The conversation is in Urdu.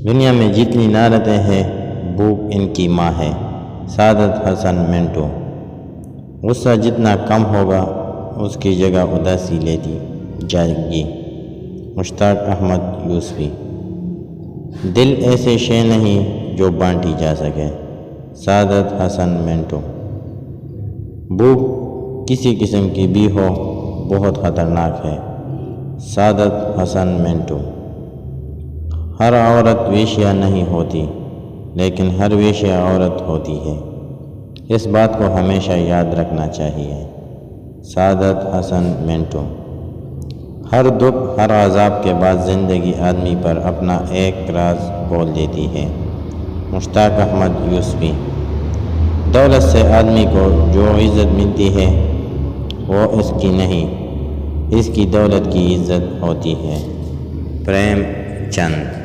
دنیا میں جتنی نعرتیں ہیں بھوک ان کی ماں ہے۔ سعادت حسن منٹو۔ غصہ جتنا کم ہوگا اس کی جگہ اداسی لیتی جائے گی۔ مشتاق احمد یوسفی۔ دل ایسے شے نہیں جو بانٹی جا سکے۔ سعادت حسن منٹو۔ بھوک کسی قسم کی بھی ہو بہت خطرناک ہے۔ سعادت حسن منٹو۔ ہر عورت ویشیا نہیں ہوتی لیکن ہر ویشیا عورت ہوتی ہے، اس بات کو ہمیشہ یاد رکھنا چاہیے۔ سعادت حسن منٹو۔ ہر دکھ ہر عذاب کے بعد زندگی آدمی پر اپنا ایک راز کھول دیتی ہے۔ مشتاق احمد یوسفی۔ دولت سے آدمی کو جو عزت ملتی ہے وہ اس کی نہیں، اس کی دولت کی عزت ہوتی ہے۔ پریم چند۔